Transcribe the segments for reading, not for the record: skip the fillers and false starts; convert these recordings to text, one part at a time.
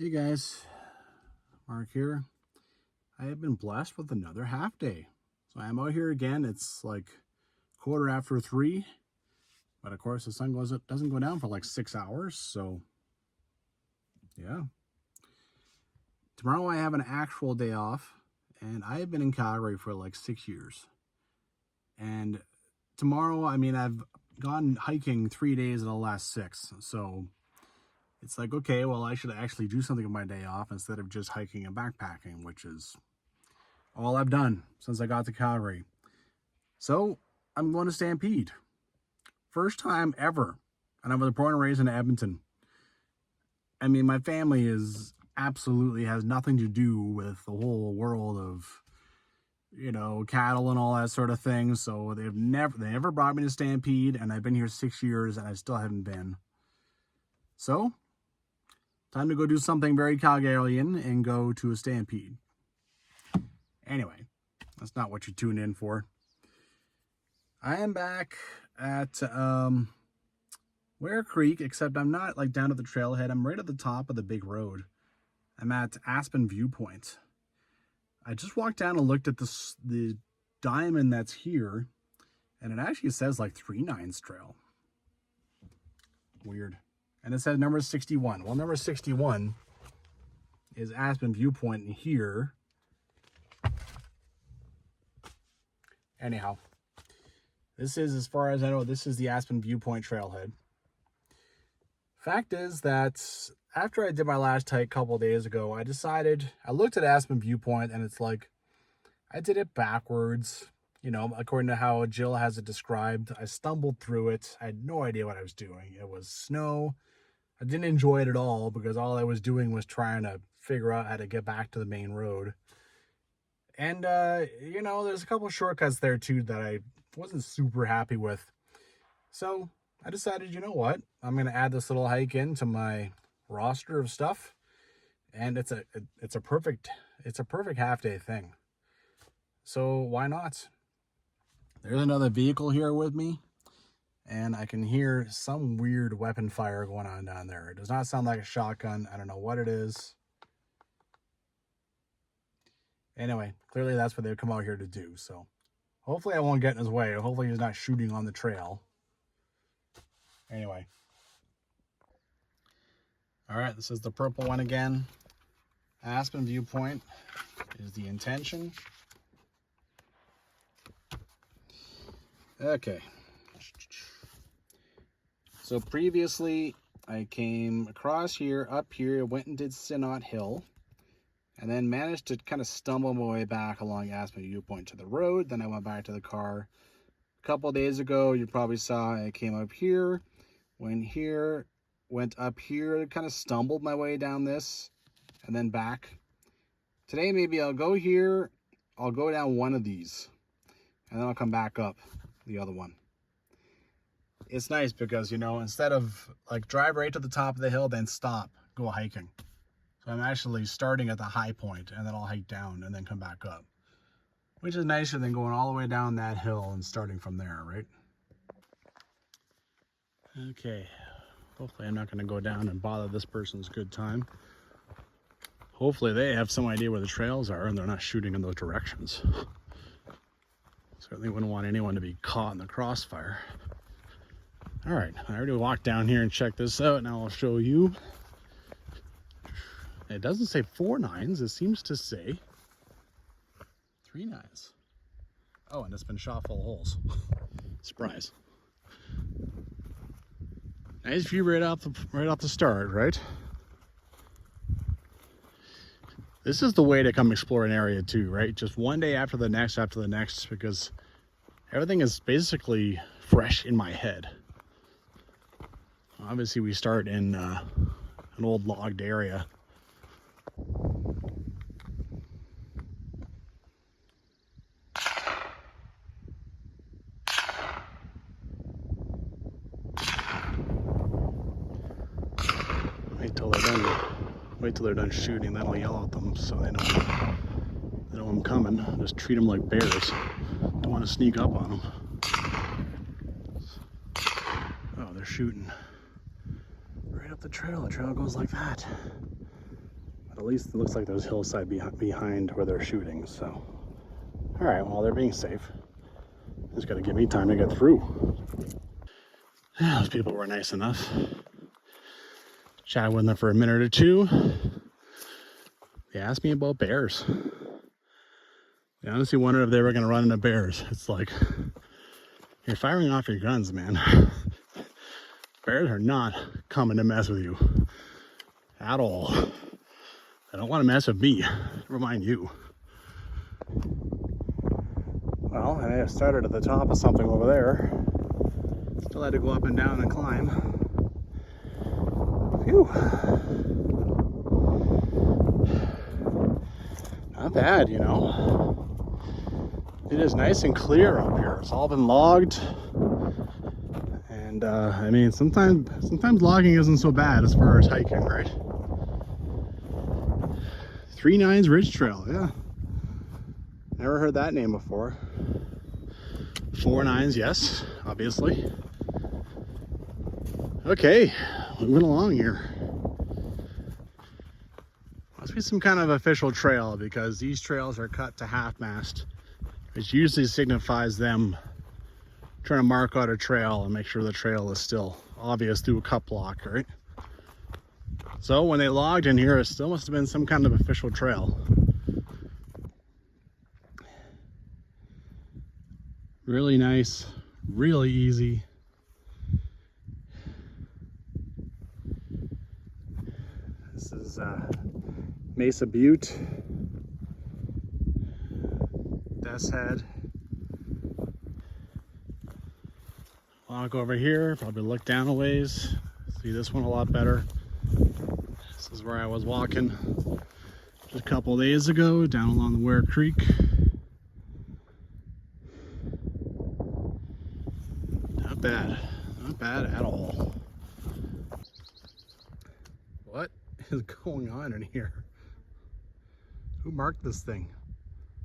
Hey guys, Mark here. I have been blessed with another half day. So I'm out here again. It's like 3:15, but of course the sun doesn't go down for like 6 hours. So yeah, tomorrow I have an actual day off, and I have been in Calgary for like 6 years. And tomorrow, I've gone hiking 3 days of the last 6. So it's like, okay, well, I should actually do something with my day off instead of just hiking and backpacking, which is all I've done since I got to Calgary. So I'm going to Stampede. First time ever. And I was born and raised in Edmonton. My family has nothing to do with the whole world of, cattle and all that sort of thing. So they never brought me to Stampede, and I've been here 6 years and I still haven't been. So time to go do something very Calgarian and go to a Stampede. Anyway, that's not what you tuned in for. I am back at Ware Creek, except I'm not like down at the trailhead. I'm right at the top of the big road. I'm at Aspen Viewpoint. I just walked down and looked at the diamond that's here, and it actually says like 39's Trail. Weird. And it says number 61. Well, number 61 is Aspen Viewpoint in here. Anyhow, this is, as far as I know, this is the Aspen Viewpoint trailhead. Fact is that after I did my last hike a couple of days ago, I looked at Aspen Viewpoint, and it's like, I did it backwards, according to how Jill has it described. I stumbled through it. I had no idea what I was doing. It was snow. I didn't enjoy it at all because all I was doing was trying to figure out how to get back to the main road. And, there's a couple of shortcuts there too that I wasn't super happy with. So I decided, you know what? I'm going to add this little hike into my roster of stuff. And it's a perfect half day thing. So why not? There's another vehicle here with me. And I can hear some weird weapon fire going on down there. It does not sound like a shotgun. I don't know what it is. Anyway, clearly that's what they've come out here to do. So hopefully I won't get in his way. Hopefully he's not shooting on the trail. Anyway. All right, this is the purple one again. Aspen Viewpoint is the intention. Okay. So previously, I came across here, up here, went and did Synod Hill, and then managed to kind of stumble my way back along Aspen Viewpoint to the road. Then I went back to the car. A couple of days ago, you probably saw I came up here, went here, went up here, kind of stumbled my way down this, and then back. Today, maybe I'll go here, I'll go down one of these, and then I'll come back up the other one. It's nice because, instead of like drive right to the top of the hill, then stop, go hiking. So I'm actually starting at the high point, and then I'll hike down and then come back up, which is nicer than going all the way down that hill and starting from there, right? Okay, hopefully I'm not going to go down and bother this person's good time. Hopefully they have some idea where the trails are and they're not shooting in those directions. Certainly wouldn't want anyone to be caught in the crossfire. All right, I already walked down here and checked this out. Now I'll show you. It doesn't say 4 9s. It seems to say 3 9s. Oh, and it's been shot full of holes. Surprise. Nice view right off the start, right? This is the way to come explore an area too, right? Just one day after the next, because everything is basically fresh in my head. Obviously, we start in an old logged area. Wait till they're done shooting, then I'll yell at them so they know I'm coming. Just treat them like bears. Don't want to sneak up on them. Oh, they're shooting right up the trail. The trail goes like that. At least it looks like there's hillside behind where they're shooting, so. All right, well, they're being safe. Just gotta give me time to get through. Yeah, those people were nice enough. Chatted with them for a minute or two. They asked me about bears. They honestly wondered if they were gonna run into bears. It's like, you're firing off your guns, man. Bears are not coming to mess with you at all. They don't want to mess with me, never mind you. Well, I may have started at the top of something over there. Still had to go up and down and climb. Phew. Not bad, you know. It is nice and clear up here. It's all been logged. And I mean, sometimes logging isn't so bad as far as hiking, right? 39's Ridge Trail, yeah. Never heard that name before. 49's, yes, obviously. Okay, moving along here. Must be some kind of official trail because these trails are cut to half mast, which usually signifies them trying to mark out a trail and make sure the trail is still obvious through a cut block, right? So when they logged in here, it still must have been some kind of official trail. Really nice, really easy. This is Mesa Butte, Death's Head. Walk over here, probably look down a ways, see this one a lot better. This is where I was walking just a couple of days ago, down along the Ware Creek. Not bad at all. What is going on in here? Who marked this thing?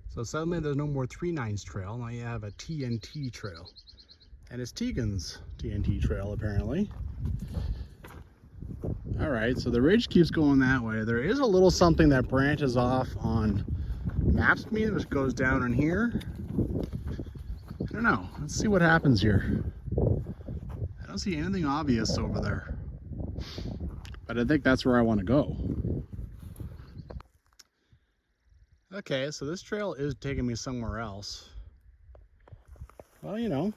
So suddenly there's no more 39's trail, now you have a TNT trail. And it's Tegan's TNT trail apparently. All right, so the ridge keeps going that way. There is a little something that branches off on Maps.me, which goes down in here. I don't know, let's see what happens here. I don't see anything obvious over there, but I think that's where I want to go. Okay, so this trail is taking me somewhere else. Well, you know,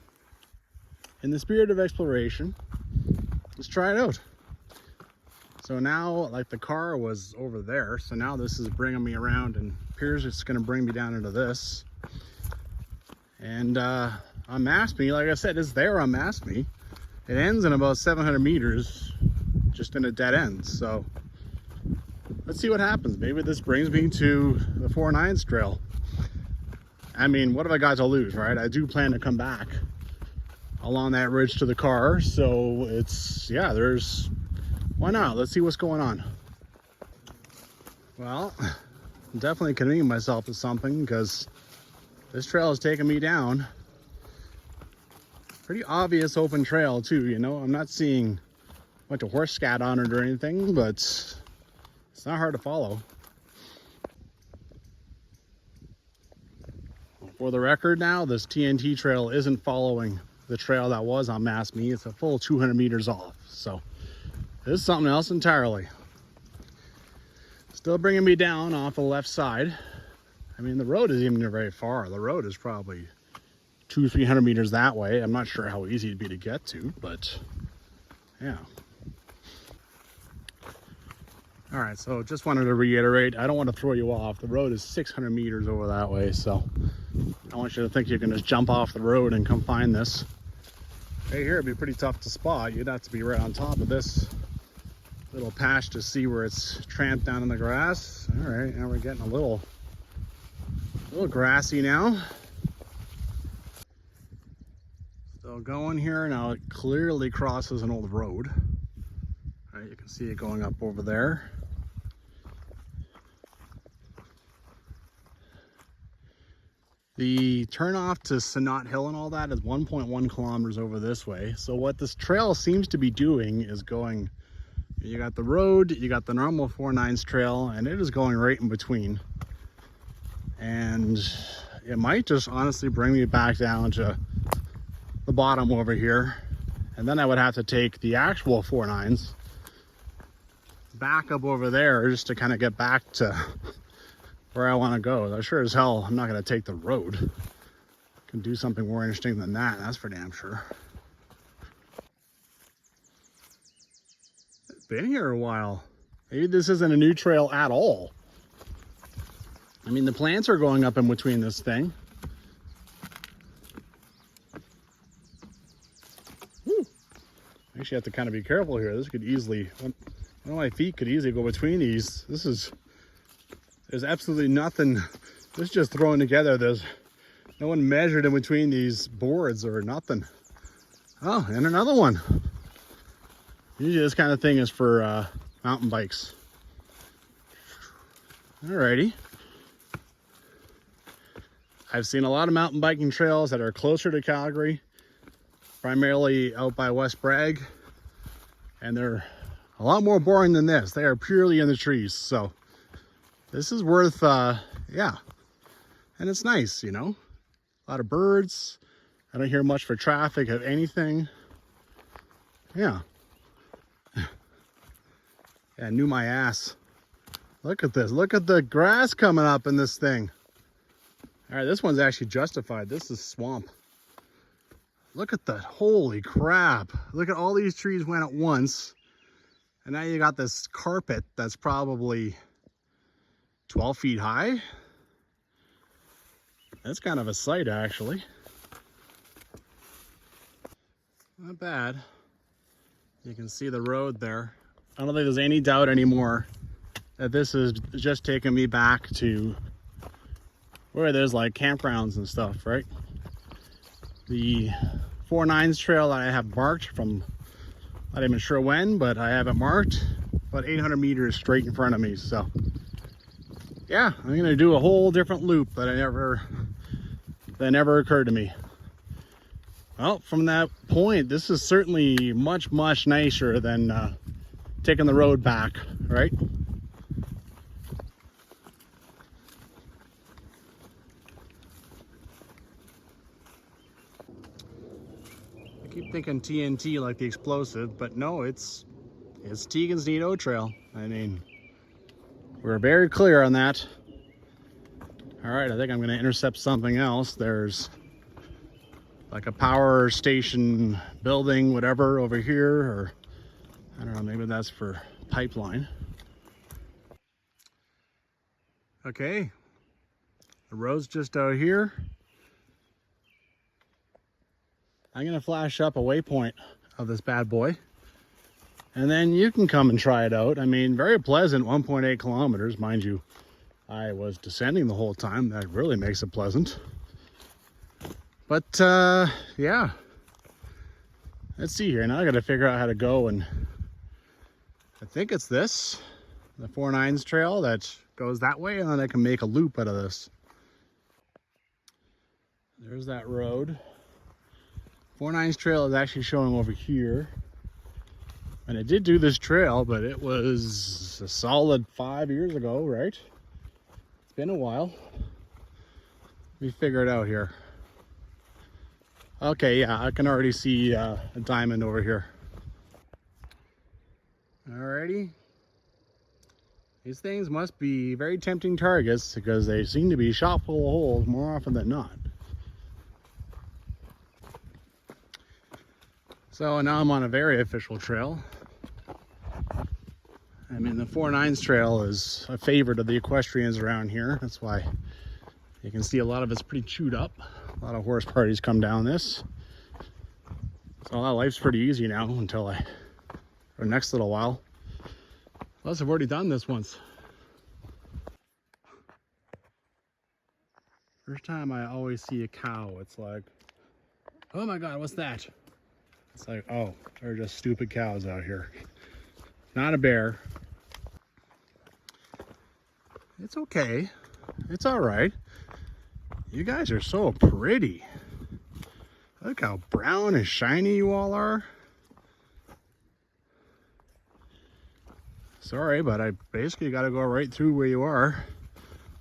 in the spirit of exploration, let's try it out. So now, like, the car was over there, so now this is bringing me around and appears it's going to bring me down into this. And on Maps.me, like I said, it's there on Maps.me. It ends in about 700 meters, just in a dead end. So let's see what happens. Maybe this brings me to the 49's trail. I mean, what have I got to lose, right? I do plan to come back along that ridge to the car, so it's, yeah, why not? Let's see what's going on. Well, I'm definitely committing myself to something because this trail is taking me down. Pretty obvious open trail too, you know. I'm not seeing a bunch of horse scat on it or anything, but it's not hard to follow. For the record now, this TNT trail isn't following the trail that was on Maps.me. It's a full 200 meters off. So this is something else entirely. Still bringing me down off the left side. I mean, the road isn't even very far. The road is probably 200-300 meters that way. I'm not sure how easy it'd be to get to, but yeah. All right, so just wanted to reiterate, I don't want to throw you off. The road is 600 meters over that way, so I want you to think you can just jump off the road and come find this. Right here, it'd be pretty tough to spot. You'd have to be right on top of this little patch to see where it's tramped down in the grass. All right, now we're getting a little grassy now. Still going here. Now it clearly crosses an old road. All right, you can see it going up over there. The turnoff to Sinot Hill and all that is 1.1 kilometers over this way. So what this trail seems to be doing is going You got the road, you got the normal 4/9 trail, and it is going right in between. And it might just honestly bring me back down to the bottom over here. And then I would have to take the actual 4/9s back up over there just to kind of get back to where I want to go. Though sure as hell, I'm not going to take the road. I can do something more interesting than that, that's for damn sure. It's been here a while. Maybe this isn't a new trail at all. I mean, the plants are going up in between this thing. Woo. Actually have to kind of be careful here. This could easily, one of my feet could easily go between these. There's absolutely nothing. This is just thrown together. There's no one measured in between these boards or nothing. Oh, and another one. Usually this kind of thing is for mountain bikes. Alrighty. I've seen a lot of mountain biking trails that are closer to Calgary, primarily out by West Bragg, and they're a lot more boring than this. They are purely in the trees, so this is worth, yeah. And it's nice, you know, a lot of birds. I don't hear much for traffic of anything. Yeah. Yeah, I knew my ass. Look at this. Look at the grass coming up in this thing. All right, this one's actually justified. This is swamp. Look at that. Holy crap. Look at all these trees went at once. And now you got this carpet that's probably 12 feet high. That's kind of a sight, actually. Not bad. You can see the road there. I don't think there's any doubt anymore that this is just taking me back to where there's like campgrounds and stuff, right? The 4/9 trail that I have marked from, not even sure when, but I have it marked, about 800 meters straight in front of me. So yeah, I'm gonna do a whole different loop that never occurred to me. Well, from that point, this is certainly much, much nicer than taking the road back, right? I keep thinking TNT like the explosive, but no, it's Tegan's Neato Trail. I mean, we're very clear on that. All right, I think I'm going to intercept something else. There's like a power station building, whatever, over here, or I don't know, maybe that's for pipeline. Okay, the road's just out here. I'm gonna flash up a waypoint of this bad boy, and then you can come and try it out. I mean, very pleasant, 1.8 kilometers, mind you. I was descending the whole time. That really makes it pleasant. But yeah, let's see here. Now I gotta figure out how to go, and I think it's this, the 4/9 trail that goes that way, and then I can make a loop out of this. There's that road. 4/9 trail is actually showing over here. And I did do this trail, but it was a solid 5 years ago, right? It's been a while. Let me figure it out here. Okay, yeah, I can already see a diamond over here. Alrighty. These things must be very tempting targets because they seem to be shot full of holes more often than not. So now I'm on a very official trail. I mean, the 4/9 trail is a favorite of the equestrians around here. That's why you can see a lot of it's pretty chewed up. A lot of horse parties come down this. So life's pretty easy now until for the next little while. Plus, I've already done this once. First time I always see a cow, it's like, oh my God, what's that? It's like, oh, they're just stupid cows out here. Not a bear. It's okay. It's all right. You guys are so pretty. Look how brown and shiny you all are. Sorry, but I basically got to go right through where you are.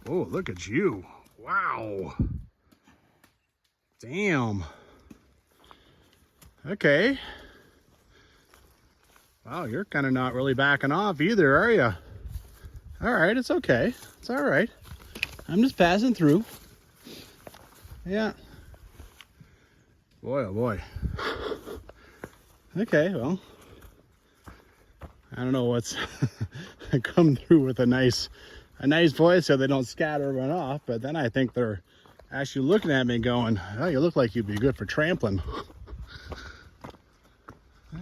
Oh, look at you. Wow. Damn. Okay. Wow, you're kind of not really backing off either, are you? All right, it's okay. It's all right. I'm just passing through. Yeah. Boy, oh boy. Okay, well, I don't know what's come through with a nice voice so they don't scatter everyone off, but then I think they're actually looking at me going, oh, you look like you'd be good for trampling.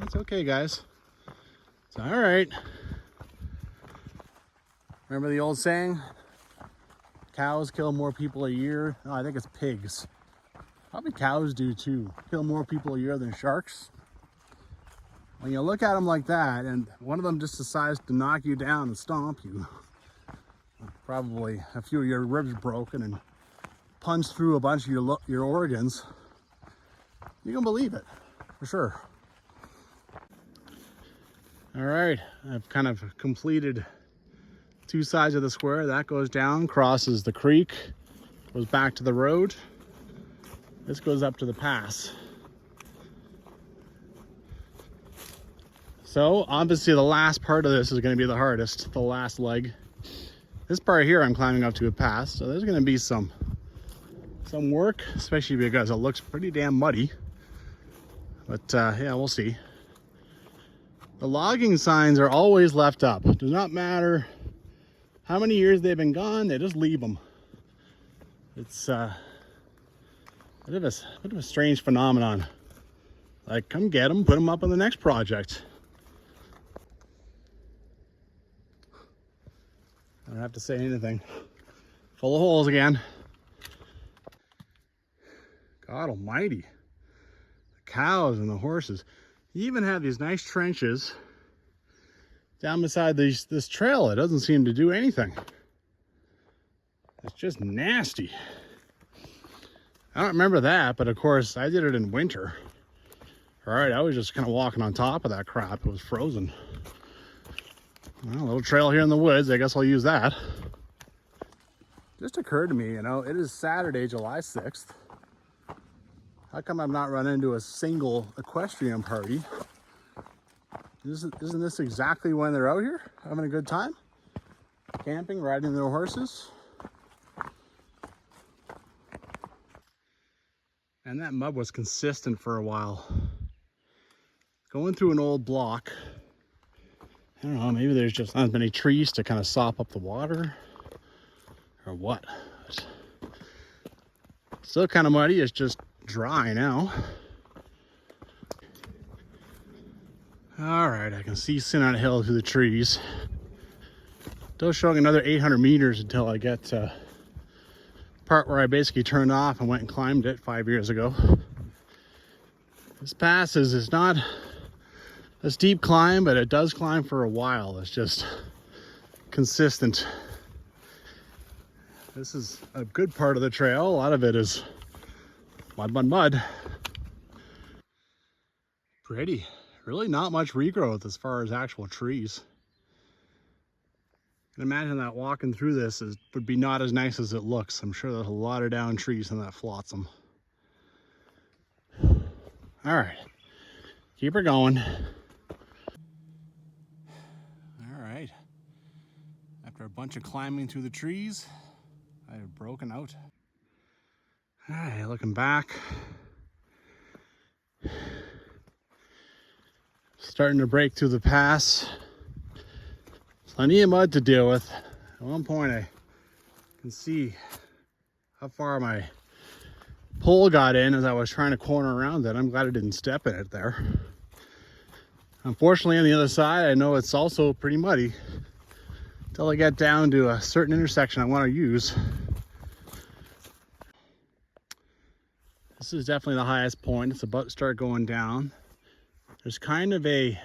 It's okay, guys. It's all right. Remember the old saying? Cows kill more people a year. No, I think it's pigs. Probably cows do too. Kill more people a year than sharks. When you look at them like that, and one of them just decides to knock you down and stomp you, probably a few of your ribs broken and punch through a bunch of your organs, you can believe it, for sure. All right, I've kind of completed 2 sides of the square. That goes down, crosses the creek, goes back to the road. This goes up to the pass. So obviously the last part of this is going to be the hardest, the last leg. This part here I'm climbing up to a pass, so there's going to be some work, especially because it looks pretty damn muddy. But yeah, we'll see. The logging signs are always left up. It does not matter how many years they've been gone, they just leave them. It's a bit of a strange phenomenon. Like, come get them, put them up on the next project. I don't have to say anything. Full of holes again. God almighty. The cows and the horses. You even have these nice trenches down beside this trail. It doesn't seem to do anything. It's just nasty. I don't remember that, but of course I did it in winter. All right, I was just kind of walking on top of that crap. It was frozen. Well, a little trail here in the woods. I guess I'll use that. Just occurred to me, you know, it is Saturday, July 6th. How come I'm not running into a single equestrian party? Isn't this exactly when they're out here having a good time? Camping, riding their horses. And that mud was consistent for a while. Going through an old block. I don't know, maybe there's just not as many trees to kind of sop up the water or what. But still kind of muddy, it's just dry now. All right, I can see Sinai Hill through the trees. Still showing another 800 meters until I get to the part where I basically turned off and went and climbed it 5 years ago. This pass is not a steep climb, but it does climb for a while. It's just consistent. This is a good part of the trail. A lot of it is mud, mud, mud. Pretty. Really not much regrowth as far as actual trees. I can imagine that walking through this would be not as nice as it looks. I'm sure there's a lot of down trees in that flotsam. All right, keep her going. All right, after a bunch of climbing through the trees, I have broken out. All right, looking back. Starting to break through the pass. Plenty of mud to deal with. At one point I can see how far my pole got in as I was trying to corner around it. I'm glad I didn't step in it there. Unfortunately, on the other side, I know it's also pretty muddy until I get down to a certain intersection I want to use. This is definitely the highest point. It's about to start going down. There's kind of a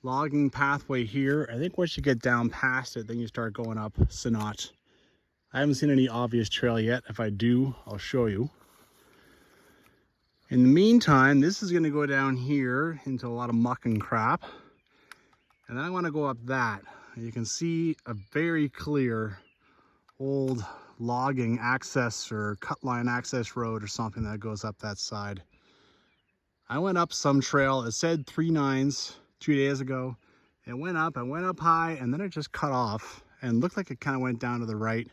logging pathway here. I think once you get down past it, then you start going up Sinot. I haven't seen any obvious trail yet. If I do, I'll show you. In the meantime, this is going to go down here into a lot of muck and crap. And then I want to go up that. You can see a very clear old logging access or cut line access road or something that goes up that side. I went up some trail. It said 3.9s 2 days ago. It went up high, and then it just cut off and looked like it kind of went down to the right.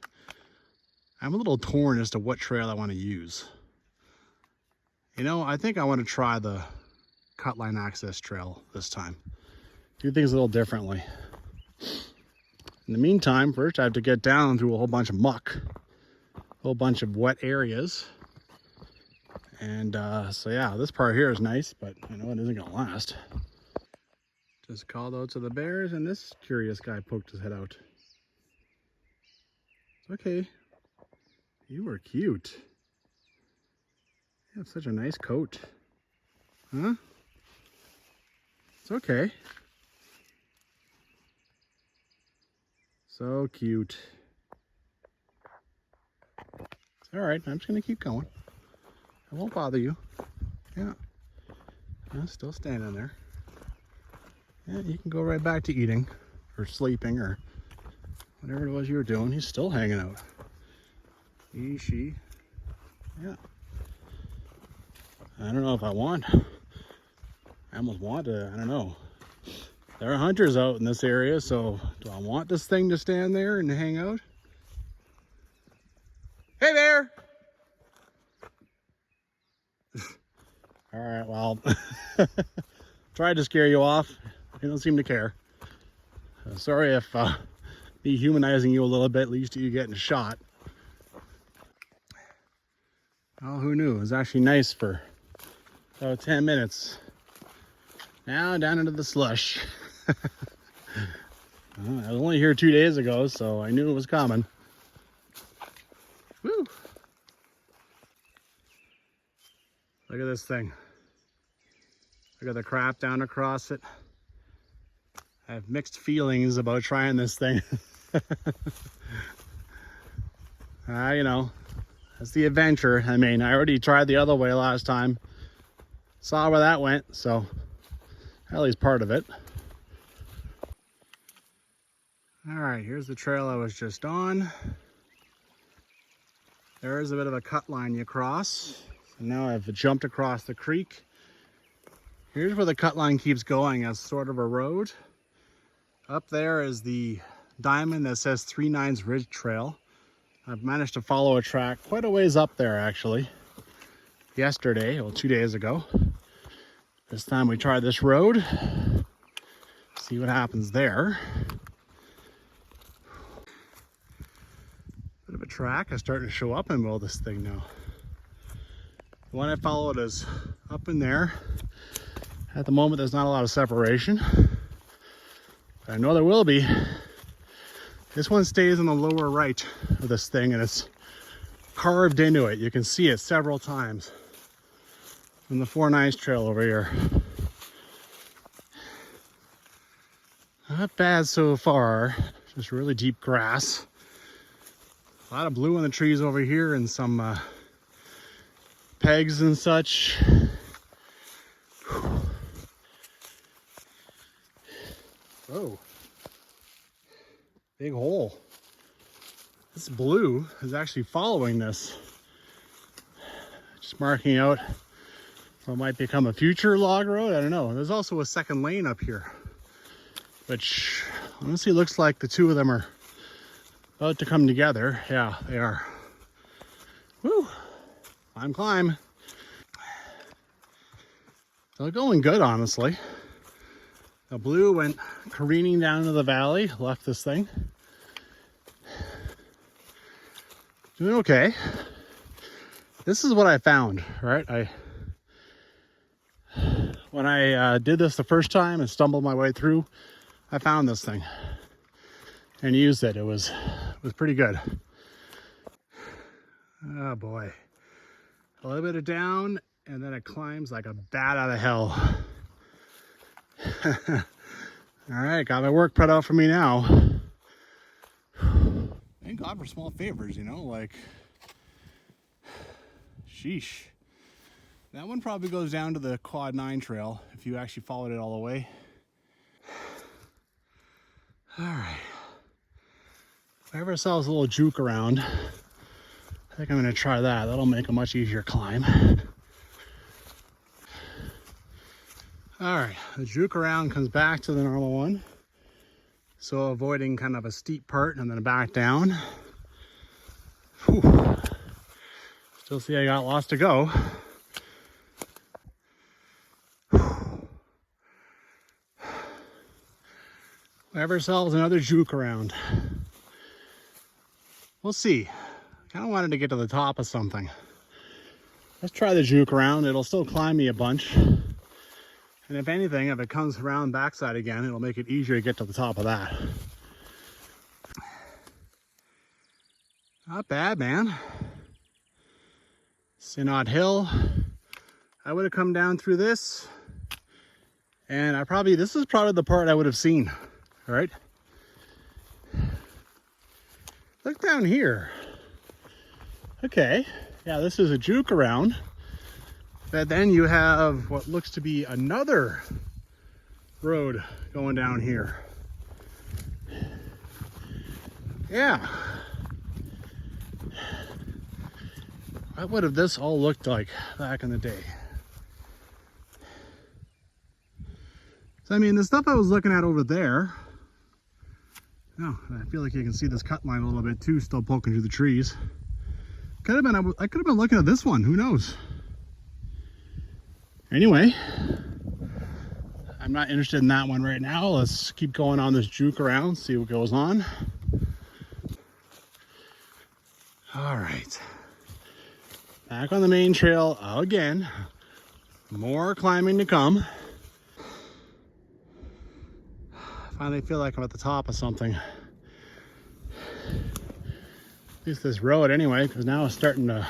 I'm a little torn as to what trail I want to use. You know, I think I want to try the cut line access trail this time. Do things a little differently. In the meantime, first I have to get down through a whole bunch of muck, a whole bunch of wet areas. And so yeah, this part here is nice, but I know it isn't gonna last. Just called out to the bears, and this curious guy poked his head out. It's okay. You are cute. You have such a nice coat. Huh? It's okay. So cute. It's all right. I'm just gonna keep going. I won't bother you. Yeah. I'm still standing there. Yeah, you can go right back to eating or sleeping or whatever it was you were doing. He's still hanging out. He, she. Yeah. I don't know if I want. I almost want to, I don't know. There are hunters out in this area, so do I want this thing to stand there and hang out? Hey there! All right, well, tried to scare you off. You don't seem to care. Sorry if me humanizing you a little bit leads to you getting shot. Oh, who knew? It was actually nice for about 10 minutes. Now down into the slush. I was only here 2 days ago, so I knew it was coming. Woo! Look at this thing. Look at the crap down across it. I have mixed feelings about trying this thing. You know, that's the adventure. I mean, I already tried the other way last time. Saw where that went, so at least part of it. All right, here's the trail I was just on. There is a bit of a cut line you cross. So now I've jumped across the creek. Here's where the cut line keeps going as sort of a road. Up there is the diamond that says 3.9s Ridge Trail. I've managed to follow a track quite a ways up there actually. Yesterday, well 2 days ago. This time we tried this road. See what happens there. Bit of a track is starting to show up in the middle of this thing now. The one I followed is up in there. At the moment there's not a lot of separation. But I know there will be. This one stays in the lower right of this thing and it's carved into it. You can see it several times from the 4.9s trail over here. Not bad so far, just really deep grass. A lot of blue in the trees over here and some pegs and such. Oh, big hole. This blue is actually following this. Just marking out what might become a future log road. I don't know. There's also a second lane up here, which honestly looks like the two of them are about to come together. Yeah, they are. Woo! Climb. So going good, honestly. The blue went careening down to the valley, left this thing. Doing okay. This is what I found, right? When I did this the first time and stumbled my way through, I found this thing and used it. It was pretty good. Oh boy. A little bit of down and then it climbs like a bat out of hell. All right, got my work cut out for me now. Thank God for small favors, you know, like, sheesh. That one probably goes down to the Quad 9 trail if you actually followed it all the way. All right. We have ourselves a little juke around. I think I'm going to try that. That'll make a much easier climb. All right, the juke around comes back to the normal one. So avoiding kind of a steep part and then back down. Whew. Still see I got lots to go. We have ourselves another juke around. We'll see. Kind of wanted to get to the top of something. Let's try the juke around. It'll still climb me a bunch. And if anything, if it comes around backside again, it'll make it easier to get to the top of that. Not bad, man. Synod Hill. I would have come down through this. And this is probably the part I would have seen. All right. Look down here. Okay. Yeah, this is a juke around. But then you have what looks to be another road going down here. Yeah. What would have this all looked like back in the day? So, I mean, the stuff I was looking at over there, oh, I feel like you can see this cut line a little bit too, still poking through the trees. I could have been looking at this one, who knows? Anyway, I'm not interested in that one right now. Let's keep going on this juke around, see what goes on. All right. Back on the main trail again. More climbing to come. Finally feel like I'm at the top of something. At least this road anyway, because now it's starting to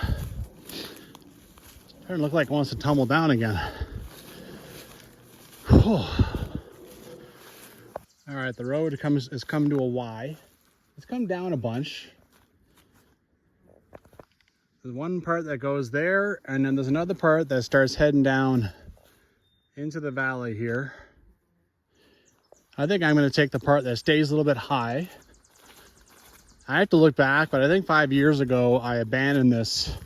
look like it wants to tumble down again. Whew. All right, the road has come to a Y. It's come down a bunch. There's one part that goes there, and then there's another part that starts heading down into the valley here. I think I'm going to take the part that stays a little bit high. I have to look back, but I think 5 years ago I abandoned this.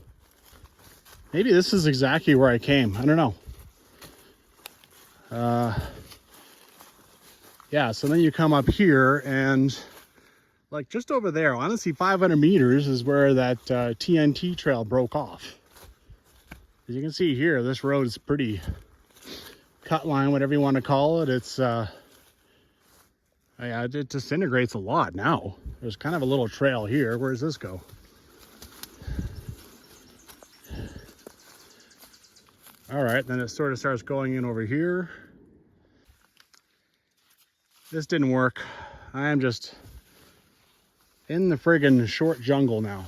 Maybe this is exactly where I came. I don't know. Yeah, so then you come up here and like just over there, honestly 500 meters is where that TNT trail broke off. As you can see here, this road is pretty cut line, whatever you want to call it. It's yeah, it disintegrates a lot now. There's kind of a little trail here. Where does this go? All right, then it sort of starts going in over here. This didn't work. I am just in the friggin' short jungle now.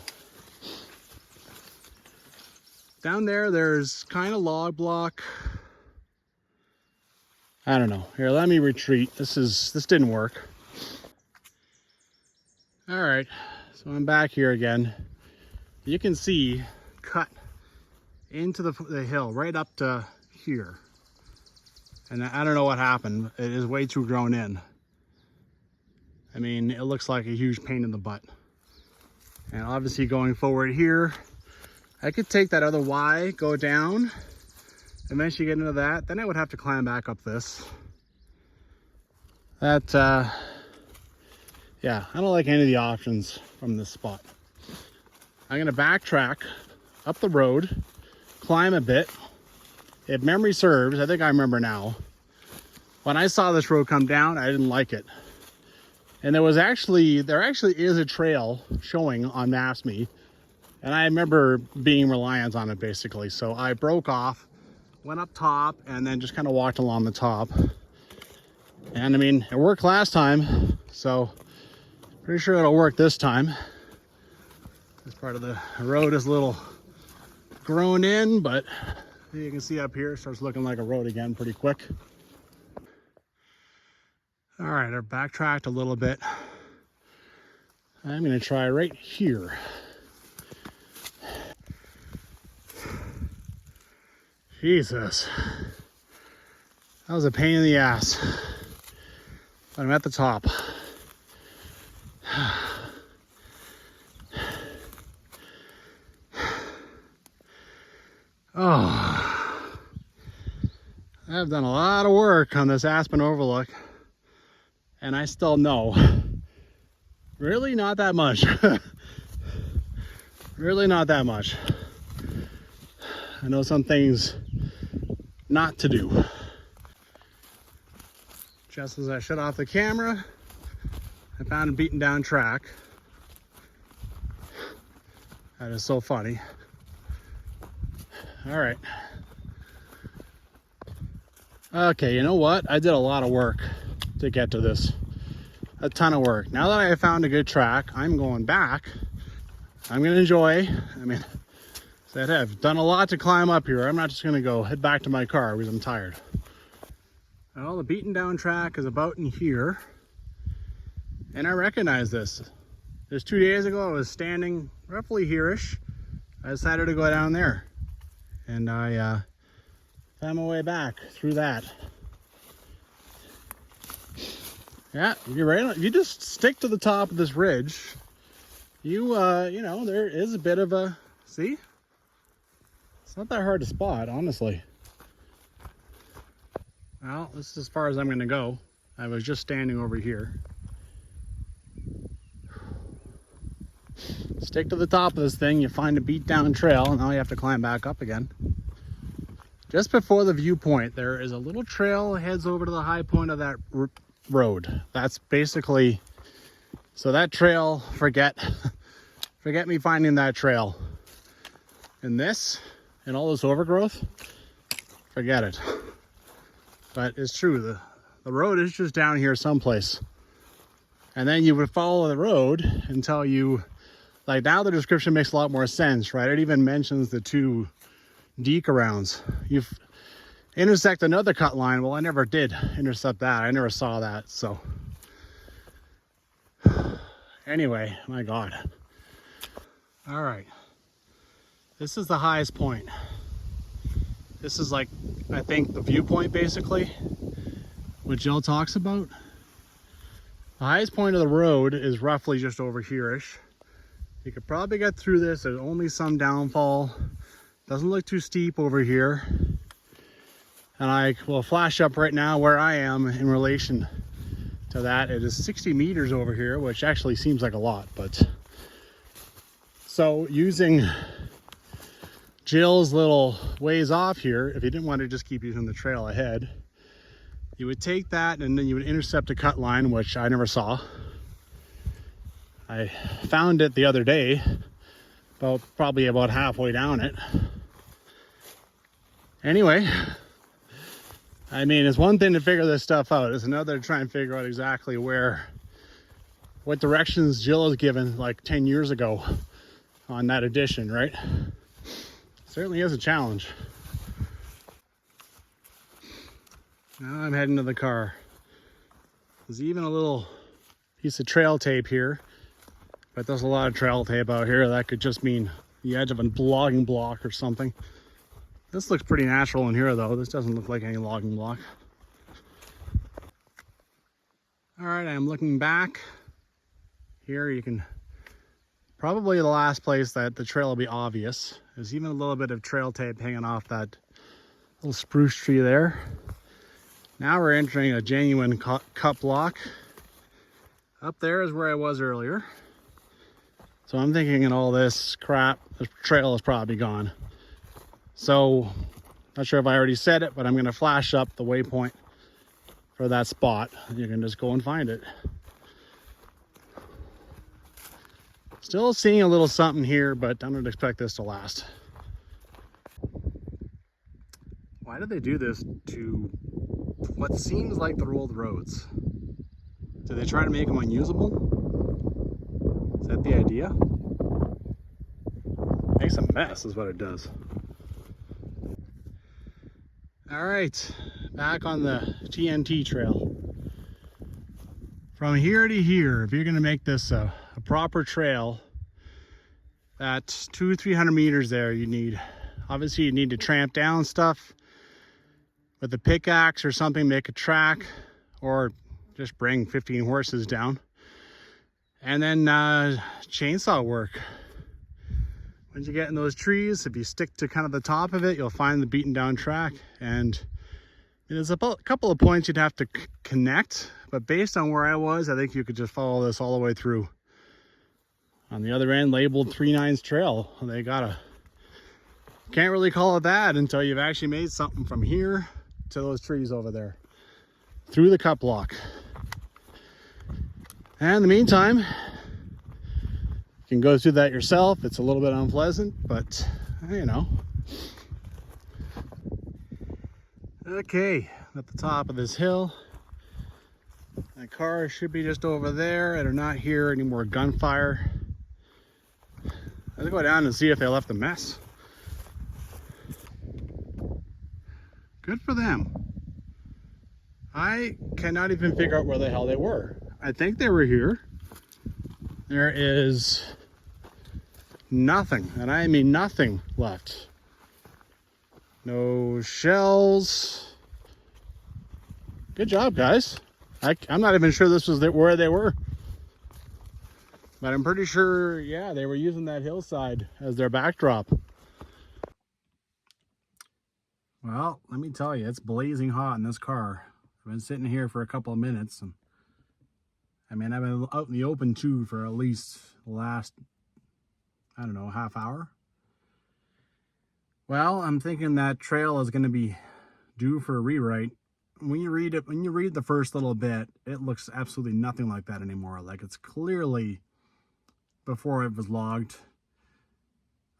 Down there, there's kind of log block. I don't know. Here, let me retreat. This didn't work. All right, so I'm back here again. You can see cut into the hill right up to here. And I don't know what happened. It is way too grown in. I mean, it looks like a huge pain in the butt. And obviously going forward here, I could take that other Y, go down, eventually get into that. Then I would have to climb back up this. That, yeah, I don't like any of the options from this spot. I'm gonna backtrack up the road, climb a bit. If memory serves, I think I remember now. When I saw this road come down, I didn't like it. And there actually is a trail showing on Maps.me, and I remember being reliant on it basically. So I broke off, went up top, and then just kind of walked along the top. And I mean, it worked last time, so pretty sure it'll work this time. This part of the road is a little grown in, but you can see up here, it starts looking like a road again pretty quick. All right, I backtracked a little bit. I'm gonna try right here. Jesus. That was a pain in the ass. But I'm at the top. I've done a lot of work on this Aspen Overlook, and I still know really not that much. Really not that much. I know some things not to do. Just as I shut off the camera, I found a beaten down track. That is so funny. All right. Okay, you know what? I did a lot of work to get to this. A ton of work. Now that I found a good track, I'm going back. I'm gonna enjoy. I mean, I've done a lot to climb up here. I'm not just gonna go head back to my car because I'm tired. Well, the beaten down track is about in here. And I recognize this. Just 2 days ago, I was standing roughly here-ish. I decided to go down there. And I found my way back through that. Yeah, you're right. You just stick to the top of this ridge. You know, there is a bit of a, see? It's not that hard to spot, honestly. Well, this is as far as I'm gonna go. I was just standing over here. Stick to the top of this thing, you find a beat down trail, and now you have to climb back up again. Just before the viewpoint, there is a little trail that heads over to the high point of that road. That's basically, so that trail, forget me finding that trail. And this, and all this overgrowth, forget it. But it's true, the road is just down here someplace. And then you would follow the road until you, like now the description makes a lot more sense, right? It even mentions the two deke arounds. You've intersect another cut line. Well, I never did intercept that. I never saw that, so. Anyway, my God. All right. This is the highest point. This is like, I think, the viewpoint basically, what Jill talks about. The highest point of the road is roughly just over here-ish. You could probably get through this. There's only some downfall. Doesn't look too steep over here. And I will flash up right now where I am in relation to that. It is 60 meters over here, which actually seems like a lot, but. So using Jill's little ways off here, if you didn't want to just keep using the trail ahead, you would take that and then you would intercept a cut line, which I never saw. I found it the other day, probably about halfway down it. Anyway, I mean, it's one thing to figure this stuff out. It's another to try and figure out exactly what directions Jill has given like 10 years ago on that edition, right? Certainly is a challenge. Now I'm heading to the car. There's even a little piece of trail tape here, but there's a lot of trail tape out here. That could just mean the edge of a logging block or something. This looks pretty natural in here though. This doesn't look like any logging block. All right, I'm looking back. Here you can, probably the last place that the trail will be obvious. There's even a little bit of trail tape hanging off that little spruce tree there. Now we're entering a genuine cut block. Up there is where I was earlier. So I'm thinking in all this crap, the trail is probably gone. So, not sure if I already said it, but I'm gonna flash up the waypoint for that spot. You can just go and find it. Still seeing a little something here, but I don't expect this to last. Why did they do this to what seems like the rolled roads? Did they try to make them unusable? Is that the idea? Makes a mess is what it does. All right, back on the TNT trail. From here to here, if you're gonna make this a proper trail, that's 200-300 meters there you need. Obviously you need to tramp down stuff with a pickaxe or something, make a track, or just bring 15 horses down. And then chainsaw work. Once you get in those trees, if you stick to kind of the top of it, you'll find the beaten down track and There's a couple of points you'd have to connect, but based on where I was, I think you could just follow this all the way through. On the other end, labeled 39's Trail. They can't really call it that until you've actually made something from here to those trees over there, through the cut block. And in the meantime, you can go through that yourself. It's a little bit unpleasant, but you know. Okay, at the top of this hill. My car should be just over there. I do not hear any more gunfire. Let's go down and see if they left a mess. Good for them. I cannot even figure out where the hell they were. I think they were here. There is nothing, and I mean nothing left. No shells. Good job, guys. I'm not even sure this was where they were. But I'm pretty sure, yeah, they were using that hillside as their backdrop. Well, let me tell you, it's blazing hot in this car. I've been sitting here for a couple of minutes, and I mean, I've been out in the open too for at least the last, I don't know, half hour. Well, I'm thinking that trail is going to be due for a rewrite. When you read the first little bit, it looks absolutely nothing like that anymore. Like, it's clearly before it was logged.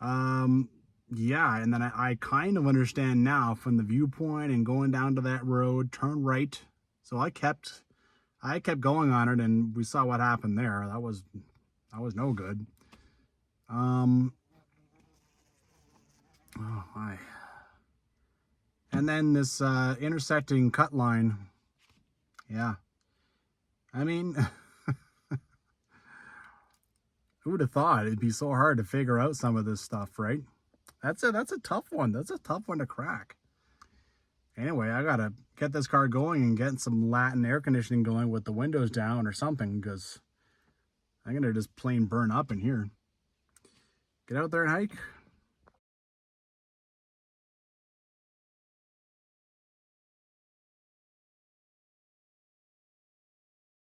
Yeah, and then I kind of understand now from the viewpoint and going down to that road, turn right. So I kept going on it, and we saw what happened there. That was no good. Oh my. And then this intersecting cut line. Yeah. I mean, who would have thought it'd be so hard to figure out some of this stuff, right? That's a tough one. That's a tough one to crack. Anyway, I gotta get this car going and get some Latin air conditioning going with the windows down or something, because I'm gonna just plain burn up in here. Get out there and hike.